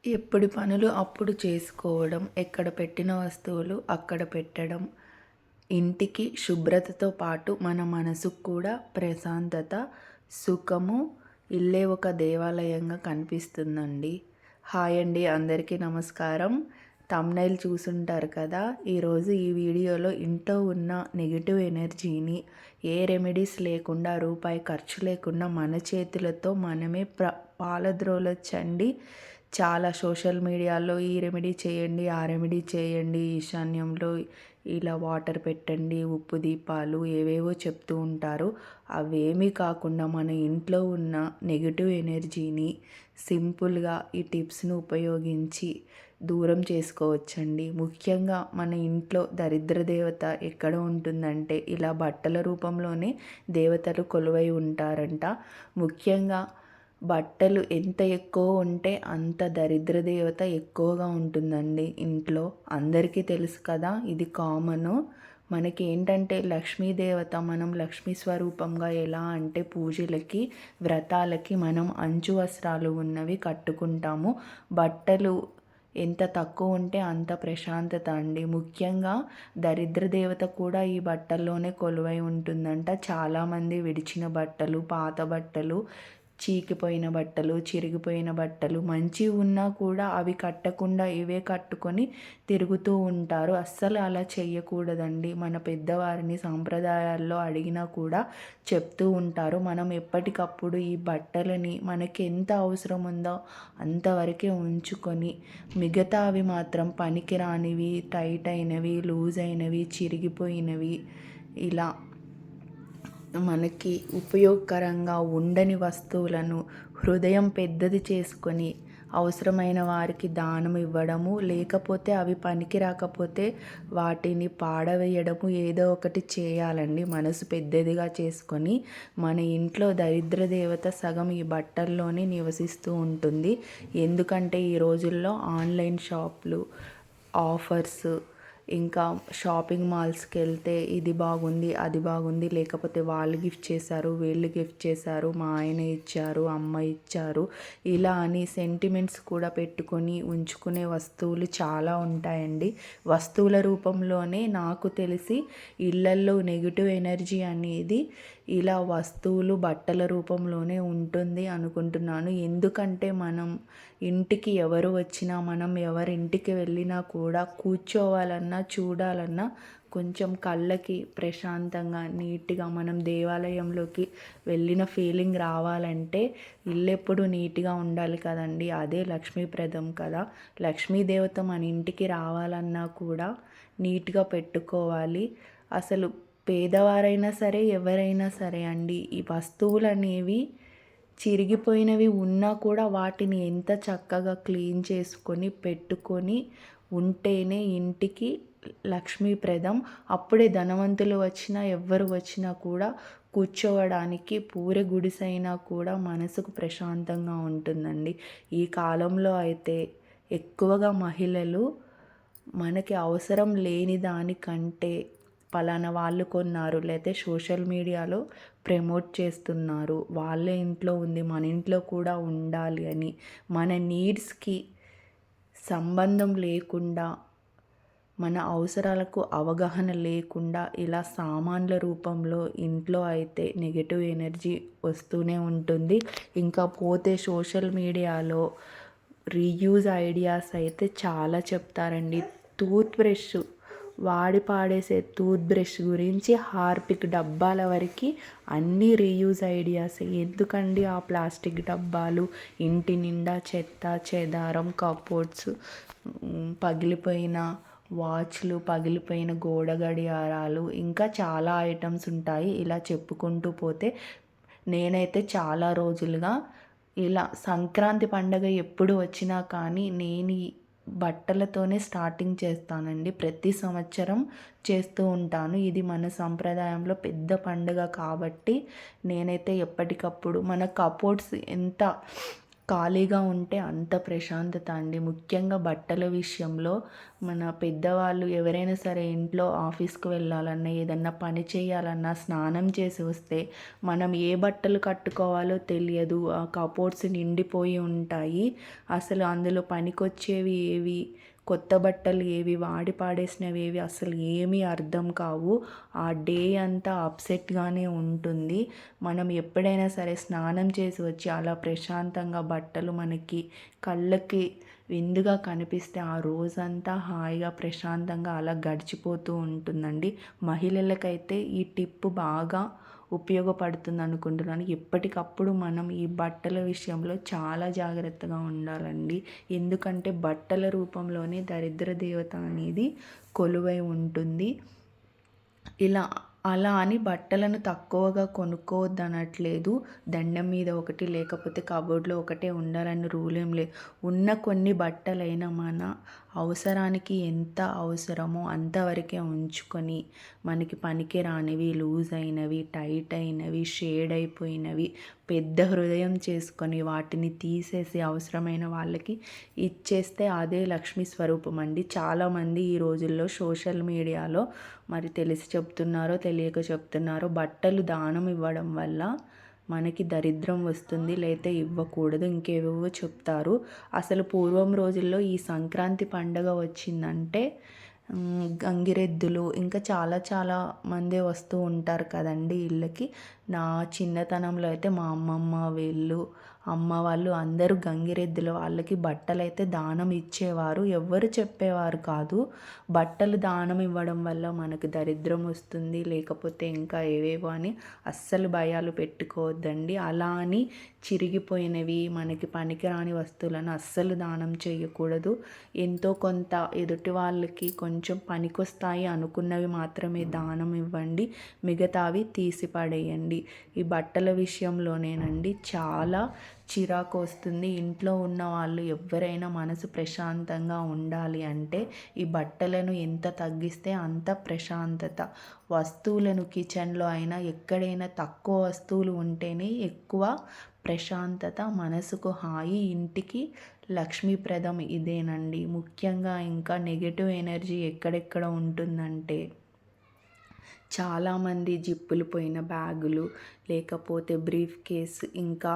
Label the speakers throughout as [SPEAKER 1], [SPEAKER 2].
[SPEAKER 1] ఎప్పుడు పనులు అప్పుడు చేసుకోవడం, ఎక్కడ పెట్టిన వస్తువులు అక్కడ పెట్టడం, ఇంటికి శుభ్రతతో పాటు మన మనసుకు కూడా ప్రశాంతత, సుఖము, ఇల్లే ఒక దేవాలయంగా కనిపిస్తుందండి. హాయ్ అండి, అందరికీ నమస్కారం. థంబ్‌నెయిల్ చూసుంటారు కదా! ఈరోజు ఈ వీడియోలో ఇంట్లో ఉన్న నెగెటివ్ ఎనర్జీని ఏ రెమెడీస్ లేకుండా, రూపాయి ఖర్చు లేకుండా మన చేతులతో మనమే పాలద్రోలొచ్చండి. చాలా సోషల్ మీడియాలో ఈ రెమెడీ చేయండి, ఆ రెమెడీ చేయండి, ఈశాన్యంలో ఇలా వాటర్ పెట్టండి, ఉప్పు దీపాలు ఏవేవో చెప్తూ ఉంటారు. అవేమీ కాకుండా మన ఇంట్లో ఉన్న నెగటివ్ ఎనర్జీని సింపుల్గా ఈ టిప్స్ను ఉపయోగించి దూరం చేసుకోవచ్చండి. ముఖ్యంగా మన ఇంట్లో దరిద్ర దేవత ఎక్కడ ఉంటుందంటే ఇలా బట్టల రూపంలోనే దేవతలు కొలువై ఉంటారంట. ముఖ్యంగా బట్టలు ఎంత ఎక్కువ ఉంటే అంత దరిద్ర దేవత ఎక్కువగా ఉంటుందండి ఇంట్లో. అందరికీ తెలుసు కదా, ఇది కామను. మనకి ఏంటంటే లక్ష్మీదేవత, మనం లక్ష్మీ స్వరూపంగా ఎలా అంటే పూజలకి, వ్రతాలకి మనం అంచు వస్త్రాలు ఉన్నవి కట్టుకుంటాము. బట్టలు ఎంత తక్కువ ఉంటే అంత ప్రశాంతత అండి. ముఖ్యంగా దరిద్ర దేవత కూడా ఈ బట్టల్లోనే కొలువై ఉంటుందంట. చాలామంది విడిచిన బట్టలు, పాత బట్టలు, చీకిపోయిన బట్టలు, చిరిగిపోయిన బట్టలు మంచివి ఉన్నా కూడా అవి కట్టకుండా ఇవే కట్టుకొని తిరుగుతూ ఉంటారు. అస్సలు అలా చెయ్యకూడదండి. మన పెద్దవారిని సాంప్రదాయాల్లో అడిగినా కూడా చెప్తూ ఉంటారు. మనం ఎప్పటికప్పుడు ఈ బట్టలని మనకి ఎంత అవసరం ఉందో అంతవరకే ఉంచుకొని, మిగతావి మాత్రం పనికిరానివి, టైట్ అయినవి, లూజ్ అయినవి, చిరిగిపోయినవి, ఇలా మనకి ఉపయోగకరంగా ఉండని వస్తువులను హృదయం పెద్దది చేసుకొని అవసరమైన వారికి దానం ఇవ్వడము, లేకపోతే అవి పనికి రాకపోతే వాటిని పాడవేయడము, ఏదో ఒకటి చేయాలండి. మనసు పెద్దదిగా చేసుకొని మన ఇంట్లో దరిద్ర దేవత సగం ఈ బట్టల్లోనే నివసిస్తూ ఉంటుంది. ఎందుకంటే ఈ రోజుల్లో ఆన్లైన్ షాప్లు, ఆఫర్స్, ఇంకా షాపింగ్ మాల్స్కి వెళ్తే ఇది బాగుంది, అది బాగుంది, లేకపోతే వాళ్ళు గిఫ్ట్ చేశారు, వీళ్ళు గిఫ్ట్ చేశారు, మా ఆయన ఇచ్చారు, అమ్మ ఇచ్చారు, ఇలా అని సెంటిమెంట్స్ కూడా పెట్టుకొని ఉంచుకునే వస్తువులు చాలా ఉంటాయండి. వస్తువుల రూపంలోనే నాకు తెలిసి ఇళ్ళల్లో నెగిటివ్ ఎనర్జీ అనేది ఇలా వస్తువులు, బట్టల రూపంలోనే ఉంటుంది అనుకుంటున్నాను. ఎందుకంటే మనం ఇంటికి ఎవరు వచ్చినా, మనం ఎవరింటికి వెళ్ళినా కూడా కూర్చోవాలన్నా, చూడాలన్నా కొంచెం కళ్ళకి ప్రశాంతంగా, నీట్గా మనం దేవాలయంలోకి వెళ్ళిన ఫీలింగ్ రావాలంటే ఇల్లెప్పుడు నీట్గా ఉండాలి కదండి. అదే లక్ష్మీప్రదం కదా. లక్ష్మీదేవత మన ఇంటికి రావాలన్నా కూడా నీట్గా పెట్టుకోవాలి. అసలు పేదవారైనా సరే, ఎవరైనా సరే అండి, ఈ వస్తువులు అనేవి చిరిగిపోయినవి ఉన్నా కూడా వాటిని ఎంత చక్కగా క్లీన్ చేసుకొని పెట్టుకొని ఉంటేనే ఇంటికి లక్ష్మీప్రదం. అప్పుడే ధనవంతులు వచ్చినా, ఎవ్వరు వచ్చినా కూడా కూర్చోవడానికి పూరె గుడిసైనా కూడా మనసుకు ప్రశాంతంగా ఉంటుందండి. ఈ కాలంలో అయితే ఎక్కువగా మహిళలు మనకి అవసరం లేని దానికంటే పలానా వాళ్ళు కొన్నారు, లేకపోతే సోషల్ మీడియాలో ప్రమోట్ చేస్తున్నారు, వాళ్ళ ఇంట్లో ఉంది మన ఇంట్లో కూడా ఉండాలి అని, మన నీడ్స్కి సంబంధం లేకుండా, మన అవసరాలకు అవగాహన లేకుండా ఇలా సామాన్ల రూపంలో ఇంట్లో అయితే నెగటివ్ ఎనర్జీ వస్తూనే ఉంటుంది. ఇంకా పోతే సోషల్ మీడియాలో రీయూజ్ ఐడియాస్ అయితే చాలా చెప్తారండి. టూత్ బ్రష్, వాడి పాడేసే టూత్ బ్రష్ గురించి హార్పిక్ డబ్బాల వరకు అన్నీ రీయూజ్ ఐడియాస్. ఎందుకండి ఆ ప్లాస్టిక్ డబ్బాలు, ఇంటి నిండా చెత్త చెదారం, కప్బోర్డ్స్, పగిలిపోయిన వాచ్లు, పగిలిపోయిన గోడ గడియారాలు, ఇంకా చాలా ఐటమ్స్ ఉంటాయి. ఇలా చెప్పుకుంటూ పోతే నేనైతే చాలా రోజులుగా ఇలా సంక్రాంతి పండగ ఎప్పుడు వచ్చినా కానీ నేను ఈ బట్టలతోనే స్టార్టింగ్ చేస్తానండి. ప్రతి సంవత్సరం చేస్తూ ఉంటాను. ఇది మన సంప్రదాయంలో పెద్ద పండుగ కాబట్టి నేనైతే ఎప్పటికప్పుడు మన కప్బోర్డ్స్ ఎంత ఖాళీగా ఉంటే అంత ప్రశాంతత అండి. ముఖ్యంగా బట్టల విషయంలో మన పెద్దవాళ్ళు ఎవరైనా సరే ఇంట్లో ఆఫీస్‌కి వెళ్ళాలన్నా, ఏదన్నా పని చేయాలన్నా, స్నానం చేసి వస్తే మనం ఏ బట్టలు కట్టుకోవాలో తెలియదు. ఆ కబోర్డ్స్ నిండిపోయి ఉంటాయి. అసలు అందులో పనికొచ్చేవి ఏవి, కొత్త బట్టలు ఏవి, వాడి పాడేసినవి ఏవి అసలు ఏమీ అర్థం కావు. ఆ డే అంతా అప్సెట్‌గానే ఉంటుంది. మనం ఎప్పుడైనా సరే స్నానం చేసి వచ్చి అలా ప్రశాంతంగా బట్టలు మనకి కళ్ళకి విందుగా కనిపిస్తే ఆ రోజంతా హాయిగా ప్రశాంతంగా అలా గడిచిపోతూ ఉంటుందండి. మహిళలకైతే ఈ టిప్ బాగా ఉపయోగపడుతుంది అనుకుంటున్నాను. ఎప్పటికప్పుడు మనం ఈ బట్టల విషయంలో చాలా జాగ్రత్తగా ఉండాలండి. ఎందుకంటే బట్టల రూపంలోనే దరిద్ర దేవత అనేది కొలువై ఉంటుంది. ఇలా అలా అని బట్టలను తక్కువగా కొనుక్కోవద్దనట్లేదు. దండం మీద ఒకటి లేకపోతే కబోర్డ్‌లో ఒకటే ఉండాలని రూల్ ఏం లేదు. ఉన్న కొన్ని బట్టలైనా మన అవసరానికి ఎంత అవసరమో అంతవరకే ఉంచుకొని, మనకి పనికి రానివి, లూజ్ అయినవి, టైట్ అయినవి, షేడ్ అయిపోయినవి పెద్ద హృదయం చేసుకొని వాటిని తీసేసి అవసరమైన వాళ్ళకి ఇచ్చేస్తే అదే లక్ష్మీ స్వరూపం అండి. చాలామంది ఈ రోజుల్లో సోషల్ మీడియాలో మరి తెలిసి చెప్తున్నారో తెలియక చెప్తున్నారో బట్టలు దానం ఇవ్వడం వల్ల మనకి దరిద్రం వస్తుంది, లేతే ఇవ్వకూడదు, ఇంకేవేవో చెప్తారు. అసలు పూర్వం రోజుల్లో ఈ సంక్రాంతి పండగ వచ్చిందంటే గంగిరెద్దులు ఇంకా చాలా చాలా మందే వస్తూ ఉంటారు కదండి ఇళ్ళకి. నా చిన్నతనంలో అయితే మా అమ్మమ్మ వీళ్ళు అమ్మ వాళ్ళు అందరూ గంగిరెద్దుల వాళ్ళకి బట్టలైతే దానం ఇచ్చేవారు. ఎవ్వరు చెప్పేవారు కాదు. బట్టలు దానం ఇవ్వడం వల్ల మనకు దరిద్రం వస్తుంది, లేకపోతే ఇంకా ఏవేవో అని అస్సలు భయాలు పెట్టుకోవద్దండి. అలా అని చిరిగిపోయినవి మనకి పనికిరాని వస్తువులను అస్సలు దానం చేయకూడదు. ఎంతో కొంత ఎదుటి వాళ్ళకి కొంచెం పనికొస్తాయి అనుకున్నవి మాత్రమే దానం ఇవ్వండి. మిగతావి తీసి పడేయండి. ఈ బట్టల విషయంలోనేనండి చాలా చిరాకు వస్తుంది. ఇంట్లో ఉన్న వాళ్ళు ఎవరైనా మనసు ప్రశాంతంగా ఉండాలి అంటే ఈ బట్టలను ఎంత తగ్గిస్తే అంత ప్రశాంతత. వస్తువులను కిచెన్లో అయినా ఎక్కడైనా తక్కువ వస్తువులు ఉంటేనే ఎక్కువ ప్రశాంతత, మనసుకు హాయి, ఇంటికి లక్ష్మీప్రదం ఇదేనండి. ముఖ్యంగా ఇంకా నెగటివ్ ఎనర్జీ ఎక్కడెక్కడ ఉంటుందంటే చాలామంది జిప్పులు పోయిన బ్యాగులు, లేకపోతే బ్రీఫ్ కేస్, ఇంకా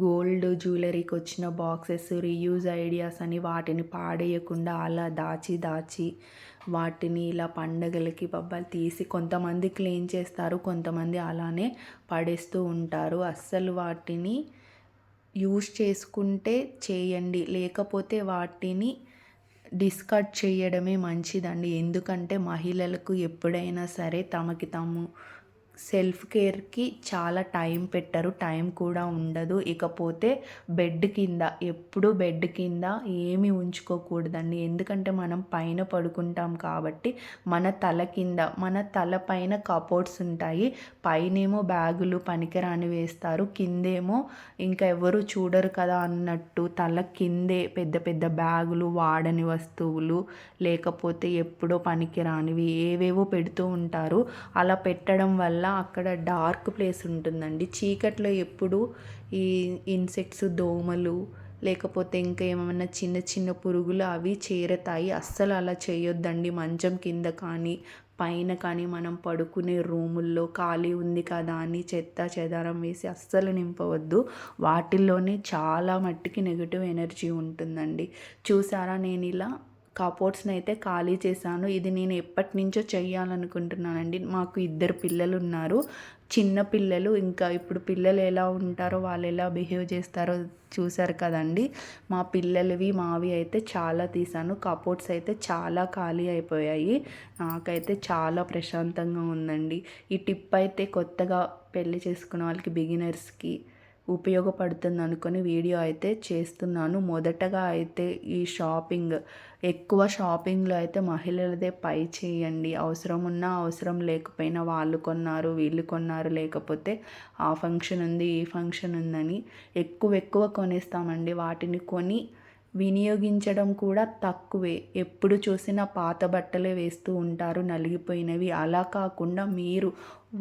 [SPEAKER 1] గోల్డ్ జ్యువెలరీకి వచ్చిన బాక్సెస్, రీయూజ్ ఐడియాస్ అని వాటిని పాడేయకుండా అలా దాచి దాచి వాటిని ఇలా పండగలకి పబ్బాలు తీసి కొంతమంది క్లీన్ చేస్తారు, కొంతమంది అలానే పడేస్తూ ఉంటారు. అస్సలు వాటిని యూజ్ చేసుకుంటే చేయండి, లేకపోతే వాటిని డిస్కార్డ్ చేయడమే మంచిదండి. ఎందుకంటే మహిళలకు ఎప్పుడైనా సరే తమకి తాము సెల్ఫ్ కేర్కి చాలా టైం పెట్టరు, టైం కూడా ఉండదు. ఇకపోతే బెడ్ కింద ఎప్పుడు బెడ్ కింద ఏమి ఉంచుకోకూడదండి. ఎందుకంటే మనం పైన పడుకుంటాం కాబట్టి మన తల కింద మన తల పైన కబోర్డ్స్ ఉంటాయి. పైనేమో బ్యాగులు పనికిరాని వేస్తారు, కిందేమో ఇంకా ఎవరు చూడరు కదా అన్నట్టు తల కిందే పెద్ద పెద్ద బ్యాగులు, వాడని వస్తువులు, లేకపోతే ఎప్పుడో పనికిరానివి ఏవేవో పెడుతూ ఉంటారు. అలా పెట్టడం వల్ల అక్కడ డార్క్ ప్లేస్ ఉంటుందండి. చీకట్లో ఎప్పుడు ఈ ఇన్సెక్ట్స్, దోమలు, లేకపోతే ఇంకా ఏమైనా చిన్న చిన్న పురుగులు అవి చేరతాయి. అస్సలు అలా చేయొద్దండి. మంచం కింద కానీ పైన కానీ మనం పడుకునే రూముల్లో ఖాళీ ఉంది కదా అని చెత్త చెదారం వేసి అస్సలు నింపవద్దు. వాటిల్లోనే చాలా మట్టికి నెగిటివ్ ఎనర్జీ ఉంటుందండి. చూసారా, నేను ఇలా కబోర్డ్స్ని అయితే ఖాళీ చేశాను. ఇది నేను ఎప్పటి నుంచో చెయ్యాలనుకుంటున్నానండి. మాకు 2 పిల్లలు ఉన్నారు, చిన్న పిల్లలు. ఇంకా ఇప్పుడు పిల్లలు ఎలా ఉంటారో వాళ్ళు ఎలా బిహేవ్ చేస్తారో చూసారు కదండి. మా పిల్లలవి మావి అయితే చాలా తీసాను. కబోర్డ్స్ అయితే చాలా ఖాళీ అయిపోయాయి. నాకైతే చాలా ప్రశాంతంగా ఉందండి. ఈ టిప్ అయితే కొత్తగా పెళ్లి చేసుకున్న వాళ్ళకి, బిగినర్స్కి ఉపయోగపడుతుంది అనుకొని వీడియో అయితే చేస్తున్నాను. మొదటగా అయితే ఈ ఎక్కువ షాపింగ్లో అయితే మహిళలదే పై చేయండి. అవసరం ఉన్నా అవసరం లేకపోయినా వాళ్ళు కొన్నారు, వీళ్ళు కొన్నారు, లేకపోతే ఆ ఫంక్షన్ ఉంది, ఈ ఫంక్షన్ ఉందని ఎక్కువ కొనేస్తామండి. వాటిని కొని వినియోగించడం కూడా తక్కువే. ఎప్పుడు చూసినా పాత బట్టలే వేస్తూ ఉంటారు నలిగిపోయినవి. అలా కాకుండా మీరు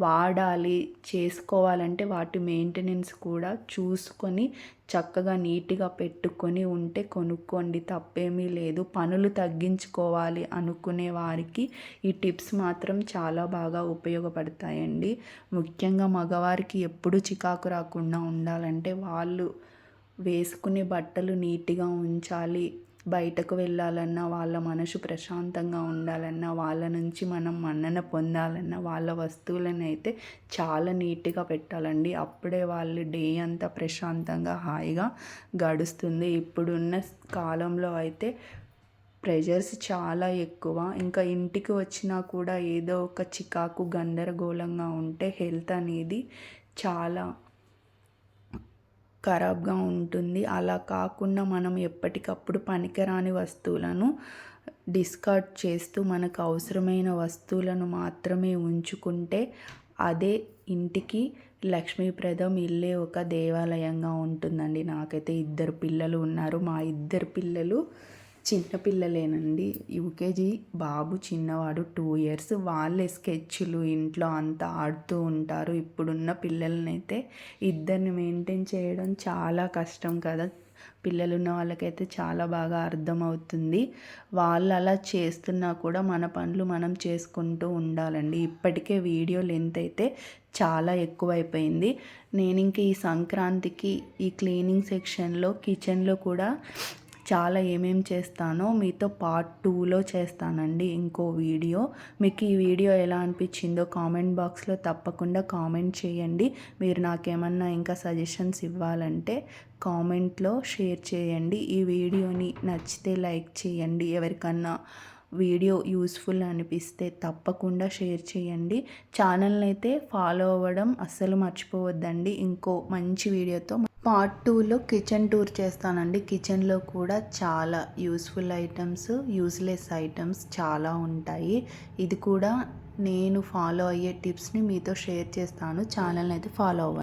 [SPEAKER 1] వాడాలి, చేసుకోవాలంటే వాటి మెయింటెనెన్స్ కూడా చూసుకొని చక్కగా నీట్‌గా పెట్టుకొని ఉంటే కొనుక్కోండి. తప్పేమీ లేదు. పనులు తగ్గించుకోవాలి అనుకునే వారికి ఈ టిప్స్ మాత్రం చాలా బాగా ఉపయోగపడతాయండి. ముఖ్యంగా మగవారికి ఎప్పుడు చికాకు రాకుండా ఉండాలంటే వాళ్ళు వేసుకునే బట్టలు నీట్‌గా ఉంచాలి. బయటకు వెళ్ళాలన్నా, వాళ్ళ మనసు ప్రశాంతంగా ఉండాలన్నా, వాళ్ళ నుంచి మనం మన్నన పొందాలన్నా, వాళ్ళ వస్తువులనైతే చాలా నీట్‌గా పెట్టాలండి. అప్పుడే వాళ్ళ డే అంతా ప్రశాంతంగా, హాయిగా గడుస్తుంది. ఇప్పుడున్న కాలంలో అయితే ప్రెషర్స్ చాలా ఎక్కువ. ఇంకా ఇంటికి వచ్చినా కూడా ఏదో ఒక చికాకు, గందరగోళంగా ఉంటే హెల్త్ అనేది చాలా ఖరాబ్గా ఉంటుంది. అలా కాకుండా మనం ఎప్పటికప్పుడు పనికిరాని వస్తువులను డిస్కార్డ్ చేస్తూ మనకు అవసరమైన వస్తువులను మాత్రమే ఉంచుకుంటే అదే ఇంటికి లక్ష్మీప్రదం, ఇల్లే ఒక దేవాలయంగా ఉంటుందండి. నాకైతే 2 పిల్లలు ఉన్నారు. మా 2 పిల్లలు చిన్న పిల్లలేనండి. యూకేజీ బాబు చిన్నవాడు 2 ఇయర్స్. వాళ్ళే స్కెచ్లు ఇంట్లో అంతా ఆడుతూ ఉంటారు. ఇప్పుడున్న పిల్లలనైతే ఇద్దరిని మెయింటైన్ చేయడం చాలా కష్టం కదా. పిల్లలున్న వాళ్ళకైతే చాలా బాగా అర్థమవుతుంది. వాళ్ళు అలా చేస్తున్నా కూడా మన పనులు మనం చేసుకుంటూ ఉండాలండి. ఇప్పటికే వీడియో లెంత్ అయితే చాలా ఎక్కువైపోయింది. నేను ఇంక ఈ సంక్రాంతికి ఈ క్లీనింగ్ సెక్షన్లో కిచెన్లో కూడా చాలా ఏమేం చేస్తానో మీతో పార్ట్ 2లో చేస్తానండి ఇంకో వీడియో. మీకు ఈ వీడియో ఎలా అనిపించిందో కామెంట్ బాక్స్లో తప్పకుండా కామెంట్ చేయండి. మీరు నాకేమన్నా ఇంకా సజెషన్స్ ఇవ్వాలంటే కామెంట్లో షేర్ చేయండి. ఈ వీడియోని నచ్చితే లైక్ చేయండి. ఎవరికన్నా వీడియో యూస్ఫుల్ అనిపిస్తే తప్పకుండా షేర్ చేయండి. ఛానల్ని అయితే ఫాలో అవ్వడం అస్సలు మర్చిపోవద్దండి. ఇంకో మంచి వీడియోతో పార్ట్ 2లో కిచెన్ టూర్ చేస్తానండి. కిచెన్లో కూడా చాలా యూస్ఫుల్ ఐటమ్స్, యూస్లెస్ ఐటమ్స్ చాలా ఉంటాయి. ఇది కూడా నేను ఫాలో అయ్యే టిప్స్ని మీతో షేర్ చేస్తాను. ఛానల్ని అయితే ఫాలో అవ్వండి.